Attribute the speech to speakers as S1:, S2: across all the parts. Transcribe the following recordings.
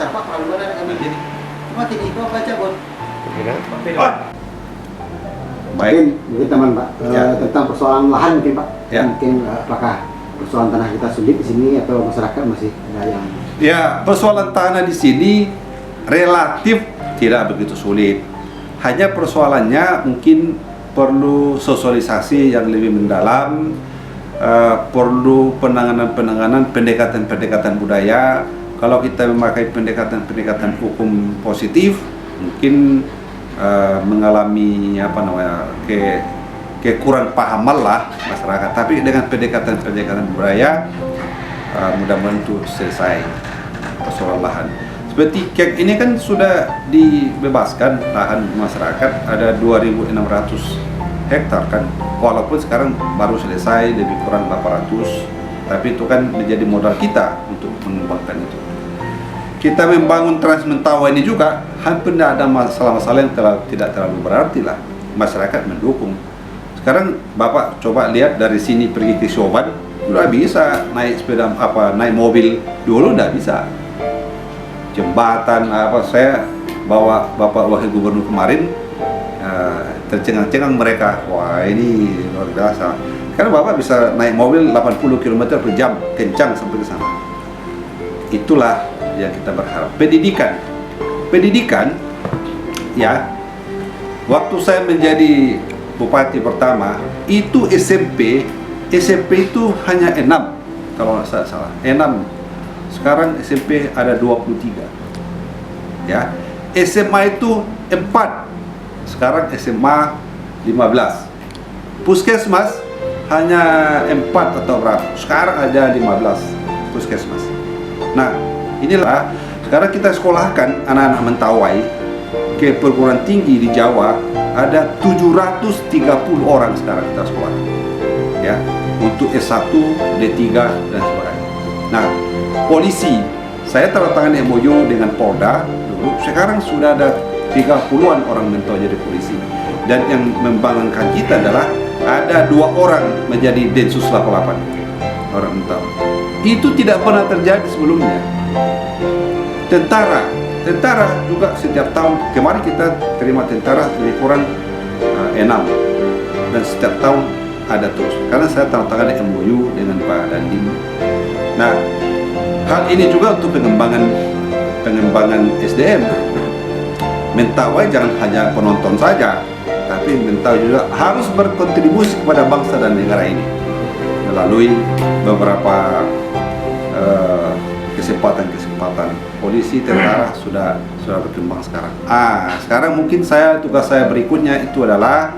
S1: sebentar Pak, kalau mana kami jadi. Cuma tidak itu apa aja, Bon?
S2: Oh. Baik.
S3: Mungkin teman Pak, tentang persoalan lahan mungkin Pak.
S2: Ya.
S3: Mungkin apakah persoalan tanah kita sulit di sini atau masyarakat masih ada yang...
S2: Ya, persoalan tanah di sini relatif tidak begitu sulit. Hanya persoalannya mungkin perlu sosialisasi yang lebih mendalam, perlu penanganan pendekatan budaya. Kalau kita memakai pendekatan hukum positif, mungkin mengalami kurang pahaman lah masyarakat. Tapi dengan pendekatan budaya, mudah-mudahan itu selesai persoalan lahan. Seperti kek ini kan sudah dibebaskan lahan masyarakat, ada 2.600 hektar kan, walaupun sekarang baru selesai lebih kurang 800, tapi itu kan menjadi modal kita untuk mengembangkan itu. Kita membangun Trans Mentawai ini juga hampir tidak ada masalah-masalah yang tidak terlalu berarti lah, masyarakat mendukung. Sekarang Bapak coba lihat dari sini pergi ke Soban, udah bisa naik sepeda naik mobil, dulu udah bisa. Jembatan saya bawa Bapak Wakil Gubernur kemarin, tercengang-cengang mereka, wah ini luar biasa. Karena Bapak bisa naik mobil 80 km per jam, kencang sampai ke sana. Itulah yang kita berharap. Pendidikan, ya, waktu saya menjadi bupati pertama, itu SMP itu hanya 6, kalau nggak salah, 6. Sekarang SMP ada 23, ya. SMA itu 4, sekarang SMA 15. Puskesmas hanya 4 atau berapa, sekarang ada 15 puskesmas. Nah, inilah sekarang kita sekolahkan anak-anak Mentawai ke perguruan tinggi di Jawa, ada 730 orang sekarang kita sekolah, ya, untuk S1, D3 dan sebagainya. Nah, polisi, saya tanda tangan MOU dengan Polda dulu, sekarang sudah ada 30-an orang mentor jadi polisi. Dan yang membanggakan kita adalah ada 2 orang menjadi Densus 88 orang mentor. Itu tidak pernah terjadi sebelumnya. Tentara juga setiap tahun, kemarin kita terima tentara lebih kurang 6, dan setiap tahun ada terus. Karena saya tanda tangan MOU dengan Pak Dandim. Nah, hal ini juga untuk pengembangan SDM. Mentawai jangan hanya penonton saja, tapi Mentawai juga harus berkontribusi kepada bangsa dan negara ini melalui beberapa kesempatan. Polisi, tentara sudah berkembang sekarang. Sekarang mungkin tugas saya berikutnya itu adalah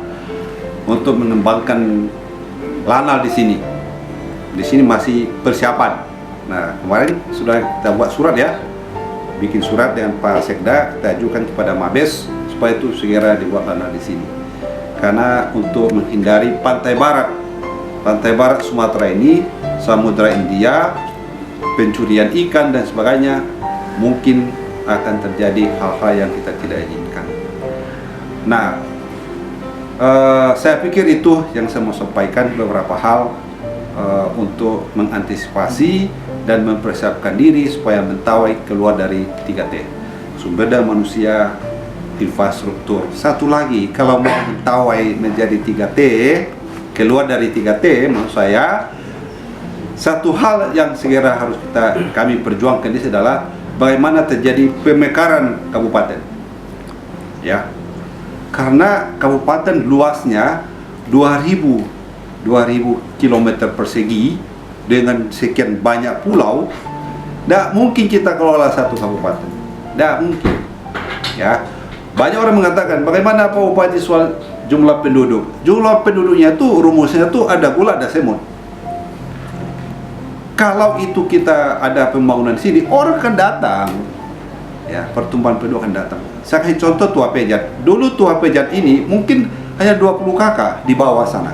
S2: untuk mengembangkan lanal di sini. Di sini masih persiapan. Nah, kemarin sudah kita buat surat, ya, bikin surat dengan Pak Sekda, kita ajukan kepada Mabes supaya itu segera dibuat lanal di sini. Karena untuk menghindari pantai barat Sumatera ini, Samudra India, pencurian ikan dan sebagainya, mungkin akan terjadi hal-hal yang kita tidak inginkan. Nah, saya pikir itu yang saya mau sampaikan, beberapa hal untuk mengantisipasi dan mempersiapkan diri supaya Mentawai keluar dari 3T, sumber daya manusia, infrastruktur. Satu lagi, kalau mau Mentawai menjadi 3T, keluar dari 3T, maksud saya, satu hal yang segera harus kami perjuangkan ini adalah bagaimana terjadi pemekaran kabupaten, ya, karena kabupaten luasnya 2000 km persegi dengan sekian banyak pulau, tidak mungkin kita kelola satu kabupaten, tidak mungkin, ya. Banyak orang mengatakan bagaimana Pak Bupati soal jumlah penduduknya tuh rumusnya tuh ada gula ada semut. Kalau itu kita ada pembangunan di sini, orang akan datang, ya, pertumbuhan penduduk akan datang. Saya kasih contoh Tua Pejat. Dulu Tua Pejat ini mungkin hanya 20 kakak di bawah sana.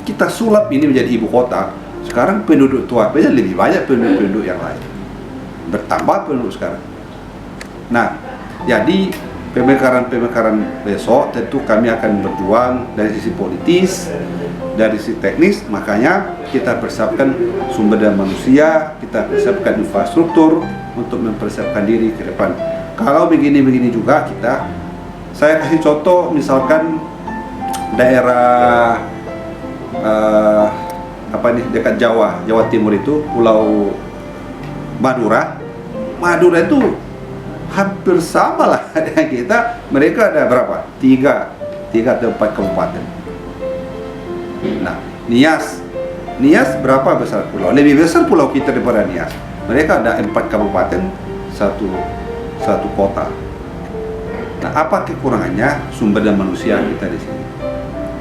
S2: Kita sulap ini menjadi ibu kota. Sekarang penduduk Tua Pejat lebih banyak penduduk yang lain. Bertambah penduduk sekarang. Nah, jadi pemekaran besok tentu kami akan berjuang dari sisi politis, dari sisi teknis. Makanya kita persiapkan sumber daya manusia, kita persiapkan infrastruktur, untuk mempersiapkan diri ke depan. Kalau begini-begini juga saya kasih contoh misalkan daerah dekat Jawa Timur itu Pulau Madura itu hampir sama lah dengan kita. Mereka ada berapa? 3 atau 4 kabupaten. Nah, Nias berapa besar pulau? Lebih besar pulau kita daripada Nias. Mereka ada 4 kabupaten, satu kota. Nah, apa kekurangannya? Sumber daya manusia kita di sini.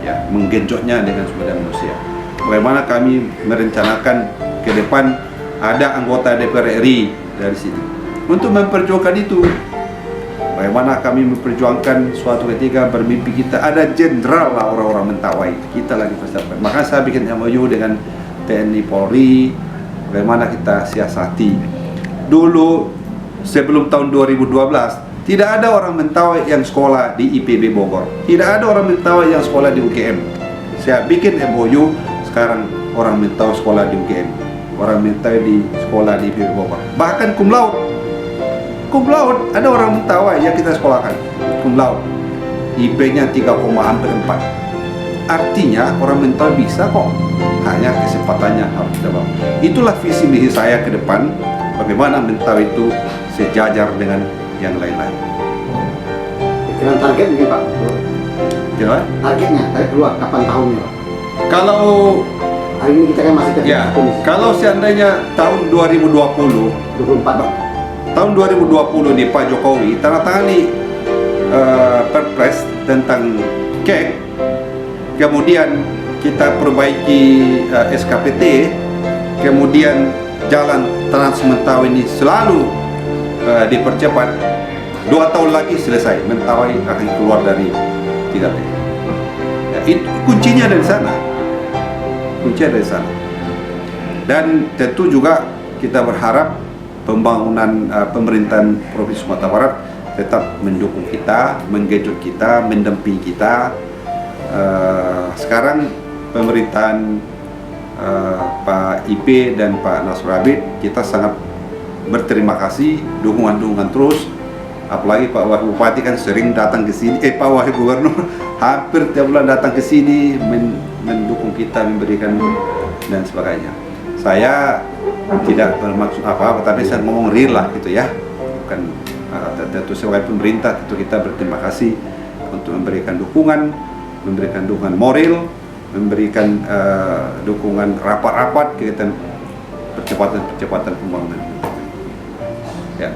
S2: Ya, menggenjotnya dengan sumber daya manusia. Bagaimana kami merencanakan ke depan ada anggota DPR RI dari sini untuk memperjuangkan itu. Bagaimana kami memperjuangkan suatu ketika bermimpi kita ada jenderal lah orang-orang Mentawai, kita lagi persiapkan. Maka saya bikin MOU dengan TNI Polri, bagaimana kita siasati. Dulu sebelum tahun 2012 tidak ada orang Mentawai yang sekolah di IPB Bogor, tidak ada orang Mentawai yang sekolah di UGM. Saya bikin MOU, sekarang orang Mentawai sekolah di UGM, orang Mentawai di sekolah di IPB Bogor, bahkan cum laude ada orang Mentawai yang kita sekolahkan cum laude, IP-nya 3,4. Artinya orang Mentawai bisa kok, hanya kesempatannya harus kita bawa. Itulah visi misi saya ke depan, bagaimana Mentawai itu sejajar dengan yang lain-lain.
S3: Dengan target mungkin Pak?
S2: Ya?
S3: Targetnya, keluar kapan tahunnya Pak?
S2: Kalau
S3: hari ini kita kan masih
S2: ya, kalau seandainya tahun 2020
S3: 24
S2: tahun 2020 di Pak Jokowi tandatangani perpres tentang KEK, kemudian kita perbaiki SKPT, kemudian jalan Trans Mentawai ini selalu dipercepat, 2 tahun lagi selesai, Mentawai akan keluar dari 3T. Ya, itu kuncinya dari sana, dan tentu juga kita berharap pembangunan pemerintahan Provinsi Sumatera Barat tetap mendukung kita, menggenjot kita, mendampingi kita. Sekarang pemerintahan Pak IP dan Pak Nasrul Habib, kita sangat berterima kasih, dukungan terus. Apalagi Pak Wakil Bupati kan sering datang ke sini, Pak Wakil Gubernur hampir tiap bulan datang ke sini mendukung kita, memberikan dan sebagainya. Saya tidak bermaksud apa-apa, tapi saya ngomong real lah gitu ya. Bukan tentu sebagai pemerintah tentu kita berterima kasih untuk memberikan dukungan moral, memberikan dukungan rapat-rapat kegiatan percepatan pembangunan. Ya.